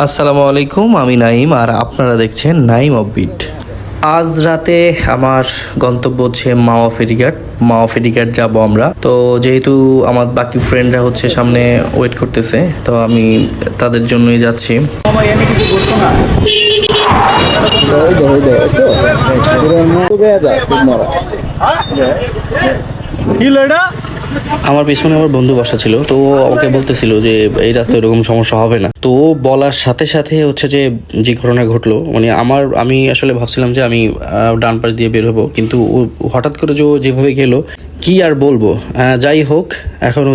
আসসালামু আলাইকুম, আমি নাইম আর আপনারা দেখছেন নাইম অফবিট। আজ রাতে আমার গন্তব্য হচ্ছে মাওয়া ফেরিঘাট যাবো আমরা। তো যেহেতু আমার বাকি ফ্রেন্ডরা হচ্ছে সামনে ওয়েট করতেছে, তো আমি তাদের জন্যই যাচ্ছি। আমার পেছনে আমার বন্ধু বসা ছিল, তো ও আমাকে বলতেছিল যে এই রাস্তায় এরকম সমস্যা হবে না। তো বলার সাথে সাথে হচ্ছে যে ঘটনা ঘটলো, মানে আমি আসলে ভাবছিলাম যে আমি ডান পাশ দিয়ে বের হবো, কিন্তু ও হঠাৎ করে যেভাবে গেলো কি আর বলবো। যাই হোক, এখন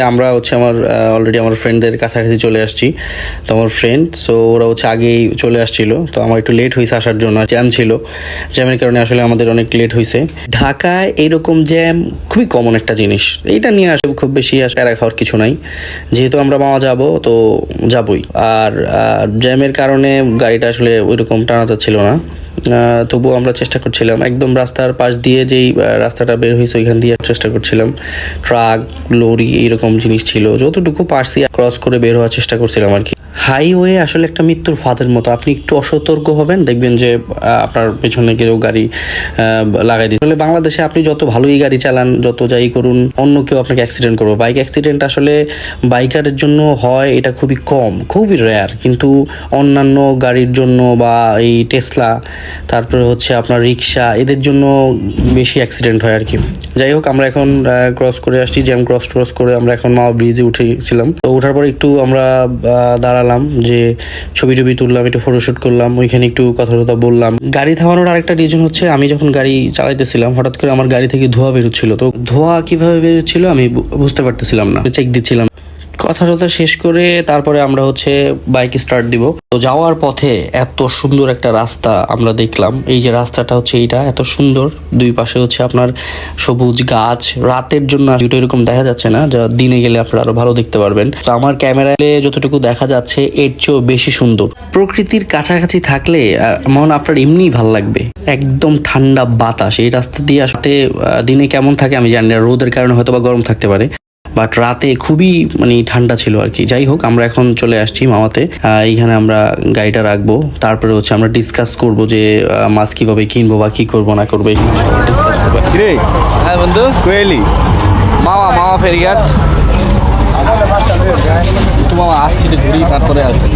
আমরা আমার অলরেডি আমার ফ্রেন্ডদের কাছাকাছি চলে আসছি। তো আমার ফ্রেন্ড ওরা আগেই চলে আসছিল, তো আমার একটু লেট হয়েছে আসার জন্য। জ্যাম ছিল, জ্যামের কারণে আসলে আমাদের অনেক লেট হয়েছে। ঢাকায় এইরকম জ্যাম খুবই কমন একটা জিনিস, এইটা নিয়ে আসলে খুব বেশি প্যারা খাওয়ার কিছু নাই। যেহেতু আমরা মাওয়া যাব, তো যাবই। আর জ্যামের কারণে গাড়িটা আসলে ওইরকম টানা যাচ্ছিল না, তবুও আমরা চেষ্টা করছিলাম একদম রাস্তার পাশ দিয়ে যেই রাস্তাটা বের হয়েছে ওইখান দিয়ে চেষ্টা করছিলাম। ট্রাক, লরি এরকম জিনিস ছিল, যতটুকু পারছি ক্রস করে বের হওয়ার চেষ্টা করছিলাম আর কি। হাইওয়ে আসলে একটা মৃত্যুর ফাঁদের মতো, আপনি একটু অসতর্ক হবেন, দেখবেন যে আপনার পেছনে কেউ গাড়ি লাগাই দিচ্ছে। আসলে বাংলাদেশে আপনি যত ভালোই গাড়ি চালান, যত যাই করুন, অন্য কেউ আপনাকে অ্যাক্সিডেন্ট করবে। বাইক অ্যাক্সিডেন্ট আসলে বাইকারের জন্য হয়, এটা খুবই কম, খুবই রেয়ার। কিন্তু অন্যান্য গাড়ির জন্য বা এই টেসলা, তারপরে আপনার রিক্সা, এদের জন্য বেশি অ্যাক্সিডেন্ট হয় আর কি। যাই হোক, আমরা এখন ক্রস করে আসছি, জ্যাম ক্রস করে আমরা এখন মাওয়া ব্রিজে উঠেছিলাম। তো ওঠার পর একটু আমরা দাঁড়ালাম, যে ছবি তুললাম, একটু ফটোশুট করলাম, ওইখানে একটু কথা বললাম। গাড়ি থামানোর আরেকটা রিজন হচ্ছে, আমি যখন গাড়ি চালাইতেছিলাম হঠাৎ করে আমার গাড়ি থেকে ধোঁয়া বেরোচ্ছিল। তো ধোঁয়া কিভাবে বেরোচ্ছিল আমি বুঝতে পারতেছিলাম না, চেক দিচ্ছিলাম। কথা শেষ করে তারপরে আমরা বাইক স্টার্ট দিব। তো যাওয়ার পথে এত সুন্দর একটা রাস্তা আমরা দেখলাম। এই যে রাস্তাটা এইটা এত সুন্দর, দুই পাশে আপনার সবুজ গাছ। রাতের জন্য এরকম দেখা যাচ্ছে না, যা দিনে গেলে আপনারা আরো ভালো দেখতে পারবেন। তো আমার ক্যামেরায় যতটুকু দেখা যাচ্ছে এর চেয়েও বেশি সুন্দর। প্রকৃতির কাছাকাছি থাকলে মন আপনার এমনি ভালো লাগবে। একদম ঠান্ডা বাতাস এই রাস্তা দিয়ে আসতে। দিনে কেমন থাকে আমি জানি না, রোদের কারণে হয়তো বা গরম থাকতে পারে, বাট রাতে খুবই ঠান্ডা ছিল আর কি। যাই হোক, আমরা এখন চলে আসছি মাওয়াতে। এইখানে আমরা গাড়িটা রাখবো, তারপরে আমরা ডিসকাস করব যে মাছ কিভাবে কিনবো বা কি করবো না করবো, ডিসকাস করবো। হ্যাঁ বন্ধু, কোয়েলি মাওয়া ফেরিঘাট। মামা আসছি, ঘুরি, তারপরে আসবে।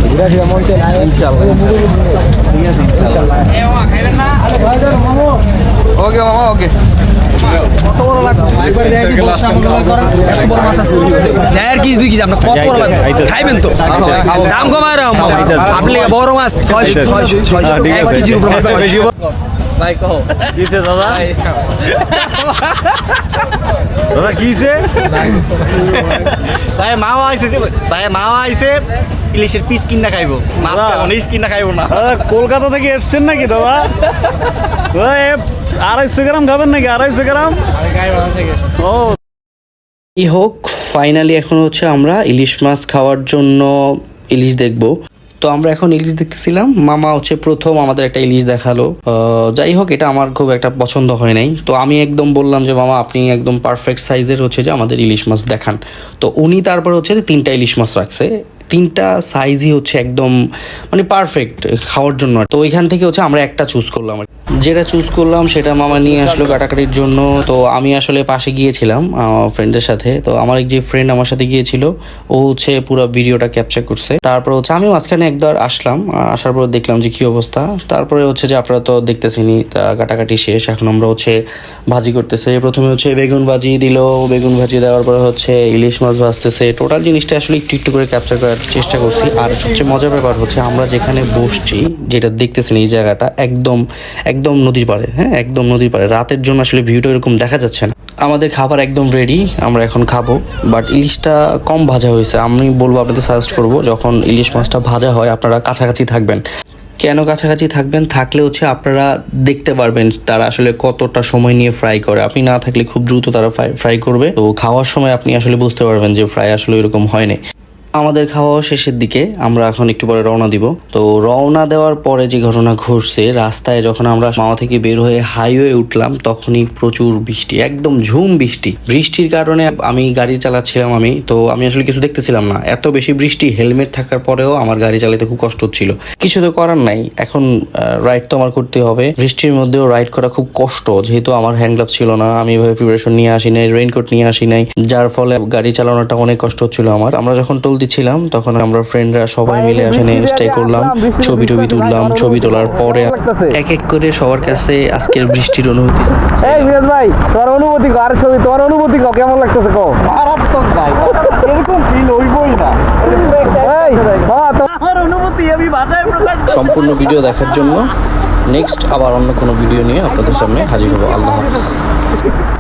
ওকে মামা, ওকে। খাইবেন তো দাম কমায় আপনি বড় মাছ 600 কেজির উপর ভাই কও কিছে দাদা? দাদা কিছে? ভাই মাওয়া আইছে ইলিশের পিস কিনা খাইবো, মাছ ইলিশ কিনা খাইবো না। কলকাতা থেকে এসছেন নাকি দাদা? 250 গ্রাম খাবেন নাকি? 250 গ্রাম? ও হোক, ফাইনালি এখন আমরা ইলিশ মাছ খাওয়ার জন্য ইলিশ দেখবো। তো আমরা এখন ইলিশ দেখতেছিলাম। মামা প্রথম আমাদের একটা ইলিশ দেখালো। যাই হোক, এটা আমার খুব একটা পছন্দ হয় নাই। তো আমি একদম বললাম যে মামা আপনি একদম পারফেক্ট সাইজের যে আমাদের ইলিশ মাছ দেখান। তো উনি তারপর 3টা ইলিশ মাছ রাখছে। 3টা সাইজই একদম পারফেক্ট খাওয়ার জন্য। তো ওইখান থেকে আমরা একটা চুজ করলাম। যেটা চুজ করলাম সেটা মামা নিয়ে আসলো কাটাকাটির জন্য। তো আমি আসলে পাশে গিয়েছিলাম ফ্রেন্ডের সাথে। তো আমার এক যে ফ্রেন্ড আমার সাথে গিয়েছিল, ও পুরো ভিডিওটা ক্যাপচার করছে। তারপর আমি মাঝখানে একবার আসলাম, আসার পর দেখলাম যে কি অবস্থা। তারপরে যে আপনারা তো দেখতেছেনি, কাটাকাটি শেষ। এখন আমরা ভাজি করতেছে। প্রথমে বেগুন ভাজি দিল, বেগুন ভাজি দেওয়ার পরে ইলিশ মাছ ভাজতেছে। টোটাল জিনিসটা আসলে একটু একটু করে ক্যাপচার করার চেষ্টা করছি। আর সবচেয়ে মজার ব্যাপার আমরা যেখানে বসছি, যেটা দেখতেছেন, এই জায়গাটা একদম নদীর পাড়ে। হ্যাঁ, একদম নদীর পাড়ে। রাতের জন্য আসলে ভিউটা এরকম দেখা যাচ্ছে না। আমাদের খাবার একদম রেডি, আমরা এখন খাবো। বাট ইলিশটা কম ভাজা হয়েছে। আমি বলবো, আপনাদের সাজেস্ট করবো, যখন ইলিশ মাছটা ভাজা হয় আপনারা কাছাকাছি থাকবেন। কেন কাছাকাছি থাকবেন? থাকলে আপনারা দেখতে পারবেন তারা আসলে কতটা সময় নিয়ে ফ্রাই করে। আপনি না থাকলে খুব দ্রুত তারা ফ্রাই করবে। তো খাওয়ার সময় আপনি আসলে বুঝতে পারবেন যে ফ্রাই আসলে এরকম হয় না। আমাদের খাওয়া শেষের দিকে আমরা এখন একটু পরে রওনা দিব। তো রওনা দেওয়ার পরে যে ঘটনা ঘটছে, রাস্তায় যখন আমরা মাওয়া থেকে বের হয়ে হাইওয়ে উঠলাম তখনই প্রচুর বৃষ্টি, একদম ঝুম বৃষ্টি। বৃষ্টির কারণে আমি গাড়ি চালাচ্ছিলাম, তো আমি আসলে কিছু দেখতেছিলাম না, এত বেশি বৃষ্টি। হেলমেট থাকার পরেও আমার গাড়ি চালাতে খুব কষ্ট হচ্ছিল। কিছু তো করার নাই, এখন রাইড তো আমার করতে হবে। বৃষ্টির মধ্যেও রাইড করা খুব কষ্ট, যেহেতু আমার হ্যান্ড গ্লাভস ছিল না, আমি এভাবে প্রিপারেশন নিয়ে আসি নাই, রেইনকোট নিয়ে আসি নাই, যার ফলে গাড়ি চালানোটা অনেক কষ্ট হচ্ছিল আমার। আমরা যখন টোল দিচ্ছিলাম তখন আমরা ফ্রেন্ডরা সবাই মিলে আসলে স্টে করলাম, ছবি টবি তুললাম। ছবি তোলার পরে এক এক করে সবার কাছে আজকের বৃষ্টির অনুভূতি। এই মিরাজ ভাই, তোমার অনুভূতি কো, আর ছবি তোমার অনুভূতি কো, কেমন লাগতেছে কো? মারাত্মক ভাই, এরকম ফিল হইবই না। এই হ্যাঁ, তোমার অনুভূতি আমি ভাষায় প্রকাশ। সম্পূর্ণ ভিডিও দেখার জন্য নেক্সট আবার অন্য কোনো ভিডিও নিয়ে আপনাদের সামনে হাজির হবো। আল্লাহ হাফেজ।